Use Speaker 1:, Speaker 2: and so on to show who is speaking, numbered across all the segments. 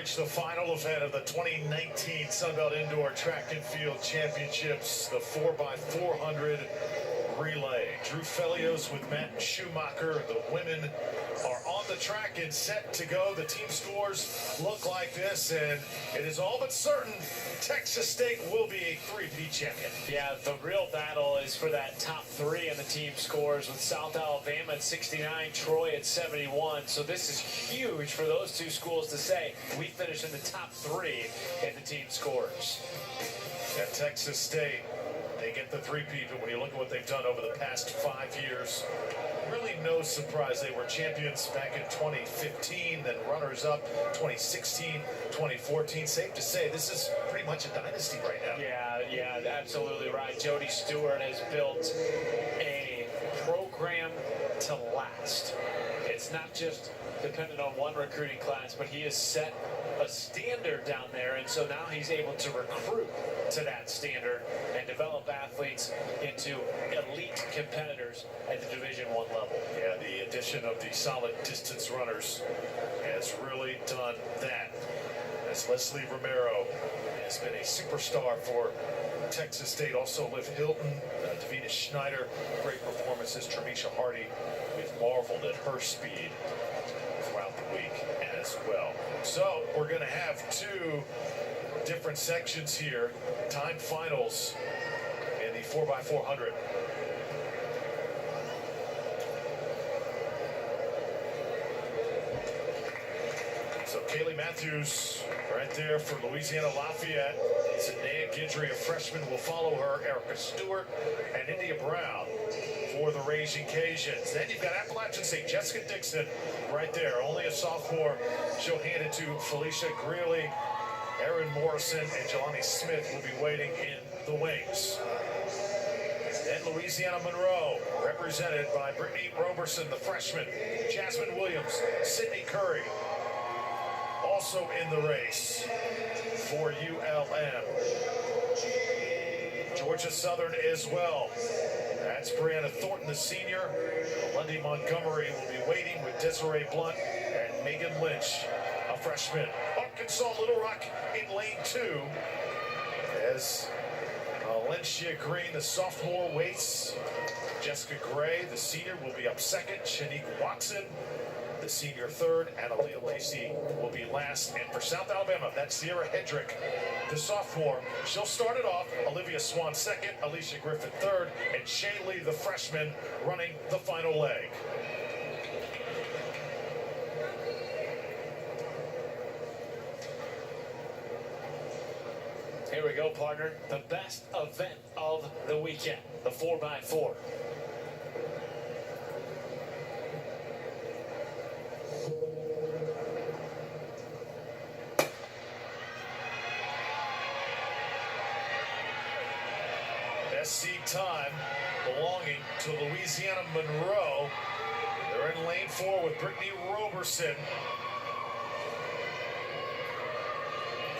Speaker 1: reached the final event of the 2019 Sunbelt Indoor Track and Field Championships, the 4x400 relay. Drew Felios with Matt Schumacher. The women are on the track and set to go. The team scores look like this, and it is all but certain Texas State will be a three-peat champion.
Speaker 2: Yeah, the real battle is for that top three in the team scores, with South Alabama at 69, Troy at 71. So this is huge for those two schools to say, we finished in the top three in the team scores.
Speaker 1: At Texas State, they get the three-peat, but when you look at what they've done over the past 5 years, really no surprise. They were champions back in 2015, then runners-up 2016, 2014. Safe to say, this is pretty much a dynasty right now.
Speaker 2: Yeah, absolutely right. Jody Stewart has built a program to last. It's not just dependent on one recruiting class, but he has set a standard down there, and so now he's able to recruit to that standard and develop athletes into elite competitors at the Division I level.
Speaker 1: Yeah, the addition of the solid distance runners has really done that. As Leslie Romero has been a superstar for Texas State. Also Liv Hilton, Davina Schneider, great performances. Tremisha Hardy, we've marveled at her speed throughout the week as well. So we're going to have two different sections here. Time finals in the 4x400. So Kaylee Matthews right there for Louisiana Lafayette. Zendaya Guidry, a freshman, will follow her. Erica Stewart and India Brown for the Raging Cajuns. Then you've got Appalachian State, Jessica Dixon right there, only a sophomore. She'll hand it to Felicia Greeley. Erin Morrison and Jelonnie Smith will be waiting in the wings. Then Louisiana Monroe, represented by Brittany Roberson, the freshman. Jasmine Williams, Sydney Curry, also in the race for ULM. Georgia Southern as well. That's Brianna Thornton, the senior. Lundy Montgomery will be waiting with Desiree Blunt and Megan Lynch, a freshman. Arkansas Little Rock in lane 2 as Valencia Green, the sophomore, waits. Jessica Gray, the senior, will be up second. Shanique Watson, the senior, third, and Aaliyah Lacey will be last. And for South Alabama, that's Sierra Hedrick, the sophomore. She'll start it off. Olivia Swan second, Alicia Griffin third, and Shaylee, the freshman, running the final leg.
Speaker 2: Here we go, partner. The best event of the weekend, the 4x4.
Speaker 1: Best seed time belonging to Louisiana Monroe. They're in lane 4 with Brittany Roberson.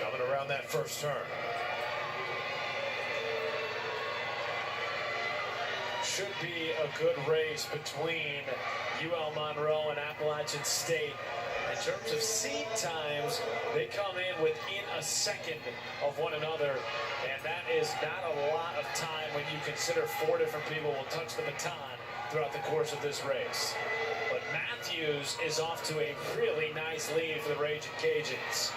Speaker 1: Coming around that first turn.
Speaker 2: Should be a good race between UL Monroe and Appalachian State. In terms of seed times, they come in within a second of one another, and that is not a lot of time when you consider 4 different people will touch the baton throughout the course of this race. But Matthews is off to a really nice lead for the Raging Cajuns.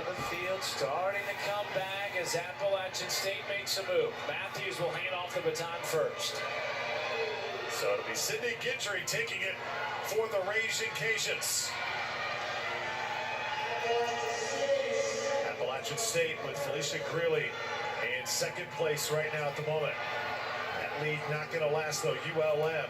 Speaker 2: The field starting to come back as Appalachian State makes a move. Matthews will hand off the baton first.
Speaker 1: So it'll be Sydney Guidry taking it for the Raging Cajuns. Appalachian State with Felicia Greeley in second place right now at the moment. That lead not going to last though. ULM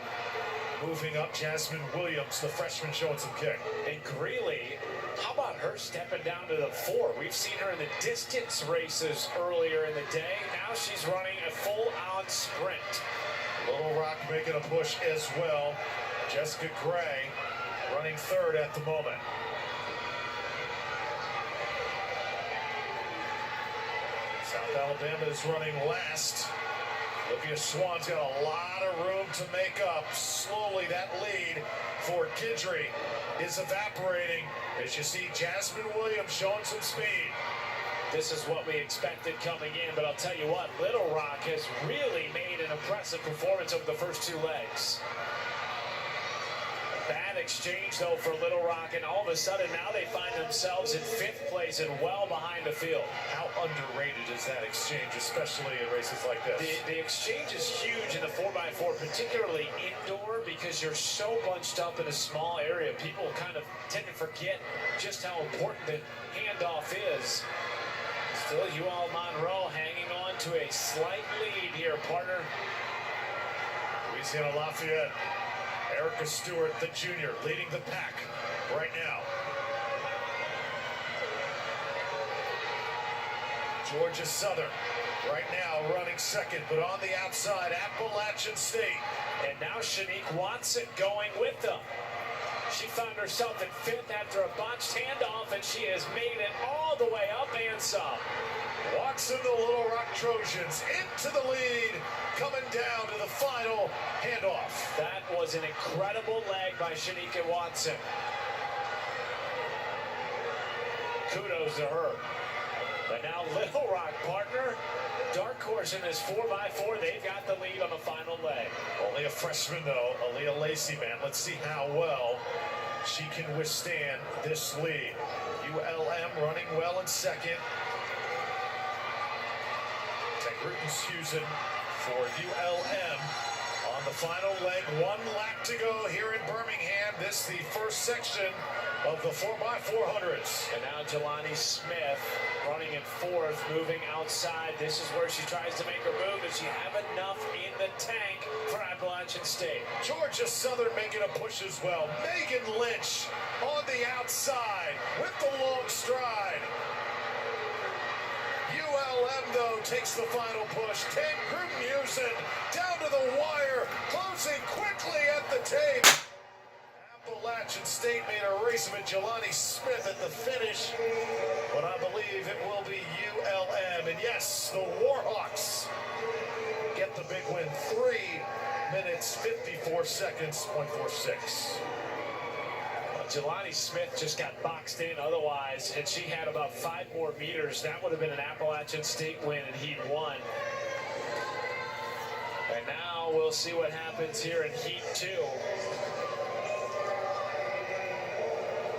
Speaker 1: moving up. Jasmine Williams, the freshman, showing some kick.
Speaker 2: And Greeley, how about her stepping down to the 4? We've seen her in the distance races earlier in the day. Now she's running a full-on sprint.
Speaker 1: Little Rock making a push as well. Jessica Gray running third at the moment. South Alabama is running last. Olivia Swan's got a lot of room to make up. Slowly, that lead for Guidry is evaporating as you see Jasmine Williams showing some speed.
Speaker 2: This is what we expected coming in, but I'll tell you what, Little Rock has really made an impressive performance over the first two legs. Bad exchange, though, for Little Rock, and all of a sudden now they find themselves in 5th place and well behind the field.
Speaker 1: How underrated is that exchange, especially in races like this?
Speaker 2: The exchange is huge in the 4x4, particularly indoor, because you're so bunched up in a small area. People kind of tend to forget just how important the handoff is. Still, UL Monroe hanging on to a slight lead here, partner.
Speaker 1: Louisiana Lafayette. Erica Stewart, the junior, leading the pack right now. Georgia Southern right now running second, but on the outside, Appalachian State.
Speaker 2: And now Shanique Watson going with them. She found herself in 5th after a botched handoff, and she has made it all the way up and some.
Speaker 1: Watson, the Little Rock Trojans, into the lead, coming down to the final handoff.
Speaker 2: That was an incredible leg by Shanique Watson. Kudos to her. But now Little Rock, partner, dark horse in this 4x4. They've got the lead on the final leg.
Speaker 1: Only a freshman, though, Aaliyah Lacey, man. Let's see how well she can withstand this lead. ULM running well in second. Rutten-Husen for ULM on the final leg. 1 lap to go here in Birmingham. This is the first section of the 4x400s.
Speaker 2: And now Jelonnie Smith running in 4th, moving outside. This is where she tries to make her move. Does she have enough in the tank for Appalachian State?
Speaker 1: Georgia Southern making a push as well. Megan Lynch on the outside with the long stride. ULM, though, takes the final push. Rutten-Husen down to the wire, closing quickly at the tape. Appalachian State made a race of it. Jelonnie Smith at the finish, but I believe it will be ULM. And yes, the Warhawks get the big win. 3 minutes, 54 seconds, .46.
Speaker 2: Jelonnie Smith just got boxed in otherwise, and she had about 5 more meters. That would have been an Appalachian State win, and Heat 1. And now we'll see what happens here in Heat 2.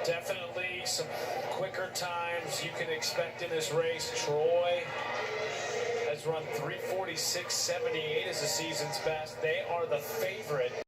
Speaker 2: Definitely some quicker times you can expect in this race. Troy has run 3:46.78 as the season's best. They are the favorite.